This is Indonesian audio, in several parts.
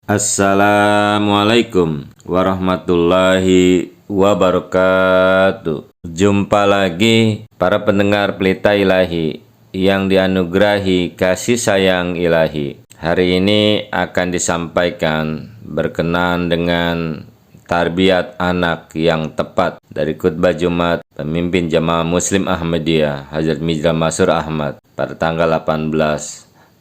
Assalamualaikum warahmatullahi wabarakatuh. Jumpa lagi para pendengar Pelita Ilahi yang dianugerahi kasih sayang ilahi. Hari ini akan disampaikan berkenaan dengan tarbiyat anak yang tepat dari khutbah Jumat pemimpin Jamaah Muslim Ahmadiyah Hazrat Mirza Masroor Ahmad pada tanggal 18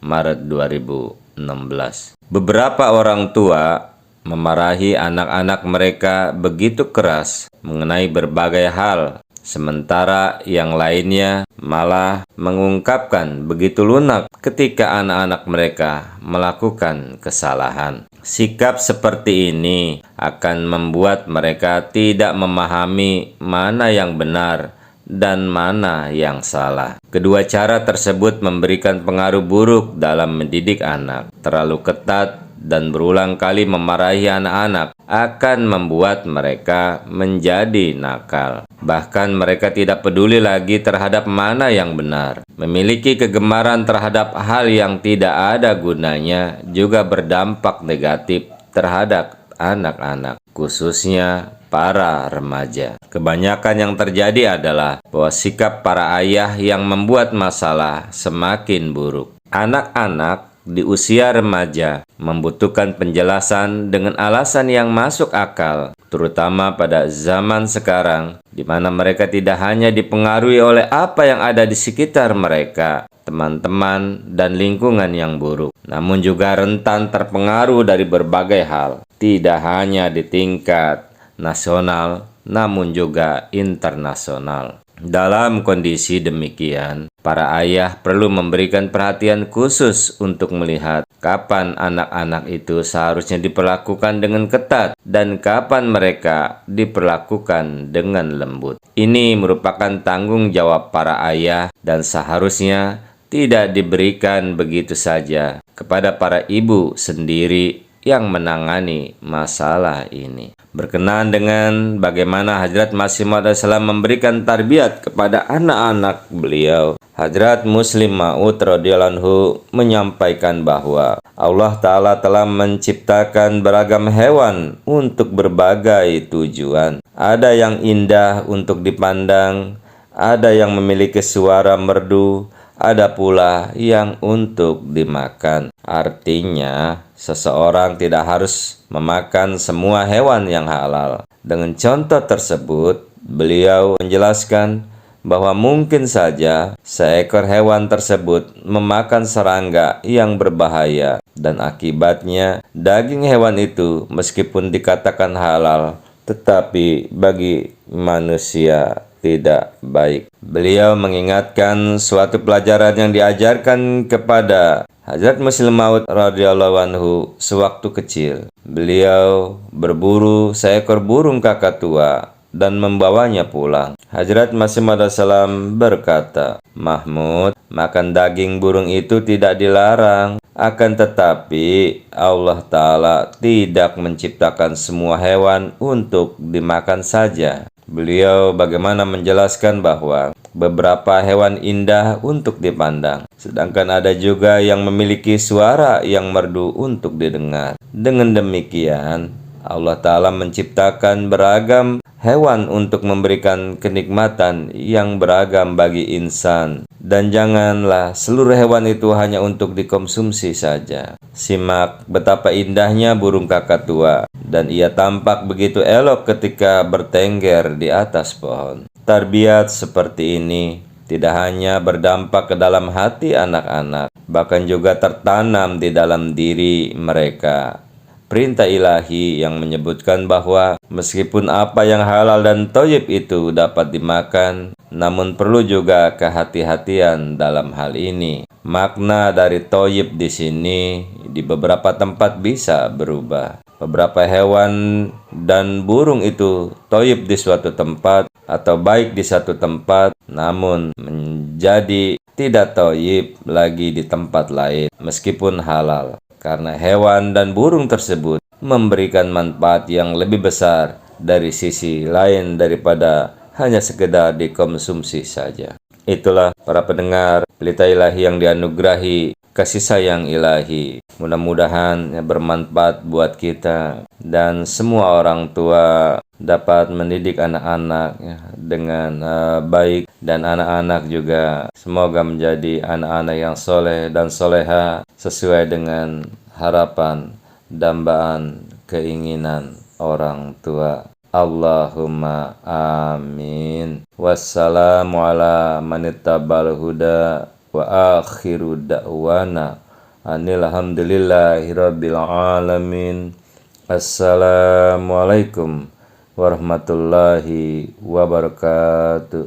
Maret 2016. Beberapa orang tua memarahi anak-anak mereka begitu keras mengenai berbagai hal, sementara yang lainnya malah mengungkapkan begitu lunak ketika anak-anak mereka melakukan kesalahan. Sikap seperti ini akan membuat mereka tidak memahami mana yang benar dan mana yang salah. Kedua cara tersebut memberikan pengaruh buruk dalam mendidik anak. Terlalu ketat dan berulang kali memarahi anak-anak akan membuat mereka menjadi nakal. Bahkan mereka tidak peduli lagi terhadap mana yang benar. Memiliki kegemaran terhadap hal yang tidak ada gunanya juga berdampak negatif terhadap anak-anak, khususnya para remaja. Kebanyakan yang terjadi adalah bahwa sikap para ayah yang membuat masalah semakin buruk. Anak-anak di usia remaja membutuhkan penjelasan dengan alasan yang masuk akal, terutama pada zaman sekarang, di mana mereka tidak hanya dipengaruhi oleh apa yang ada di sekitar mereka, teman-teman, dan lingkungan yang buruk, namun juga rentan terpengaruh dari berbagai hal, tidak hanya di tingkat nasional, namun juga internasional. Dalam kondisi demikian, para ayah perlu memberikan perhatian khusus untuk melihat kapan anak-anak itu seharusnya diperlakukan dengan ketat dan kapan mereka diperlakukan dengan lembut. Ini merupakan tanggung jawab para ayah dan seharusnya tidak diberikan begitu saja kepada para ibu sendiri yang menangani masalah ini. Berkenaan dengan bagaimana Hadrat Masih Maud memberikan tarbiyat kepada anak-anak beliau, Hadrat Muslim Maud radhiyallahu anhu menyampaikan bahwa Allah Ta'ala telah menciptakan beragam hewan untuk berbagai tujuan. Ada yang indah untuk dipandang, ada yang memiliki suara merdu, ada pula yang untuk dimakan. Artinya, seseorang tidak harus memakan semua hewan yang halal. Dengan contoh tersebut, beliau menjelaskan bahwa mungkin saja seekor hewan tersebut memakan serangga yang berbahaya, dan akibatnya daging hewan itu meskipun dikatakan halal, tetapi bagi manusia tidak baik. Beliau mengingatkan suatu pelajaran yang diajarkan kepada Hadrat Muslim Maud radhiyallahu anhu sewaktu kecil. Beliau berburu seekor burung kakatua dan membawanya pulang. Hadrat Masih Maud berkata, "Mahmud, makan daging burung itu tidak dilarang. Akan tetapi Allah Ta'ala tidak menciptakan semua hewan untuk dimakan saja." Beliau bagaimana menjelaskan bahwa beberapa hewan indah untuk dipandang, sedangkan ada juga yang memiliki suara yang merdu untuk didengar. Dengan demikian, Allah Ta'ala menciptakan beragam hewan untuk memberikan kenikmatan yang beragam bagi insan. Dan janganlah seluruh hewan itu hanya untuk dikonsumsi saja. Simak betapa indahnya burung kakatua, dan ia tampak begitu elok ketika bertengger di atas pohon. Tarbiyat seperti ini tidak hanya berdampak ke dalam hati anak-anak, bahkan juga tertanam di dalam diri mereka. Perintah ilahi yang menyebutkan bahwa meskipun apa yang halal dan thayyib itu dapat dimakan, namun perlu juga kehati-hatian dalam hal ini. Makna dari thayyib di sini di beberapa tempat bisa berubah. Beberapa hewan dan burung itu thayyib di suatu tempat atau baik di satu tempat, namun menjadi tidak thayyib lagi di tempat lain meskipun halal. Karena hewan dan burung tersebut memberikan manfaat yang lebih besar dari sisi lain daripada hanya sekedar dikonsumsi saja. Itulah para pendengar Pelita Ilahi yang dianugerahi kasih sayang ilahi. Mudah-mudahan bermanfaat buat kita dan semua orang tua dapat mendidik anak-anak dengan baik, dan anak-anak juga semoga menjadi anak-anak yang soleh dan soleha sesuai dengan harapan, dambaan, keinginan orang tua. Allahumma amin. Wassalamu ala manittabal huda wa akhiru da'wana alhamdulillahirabbil alamin. Assalamualaikum warahmatullahi wabarakatuh.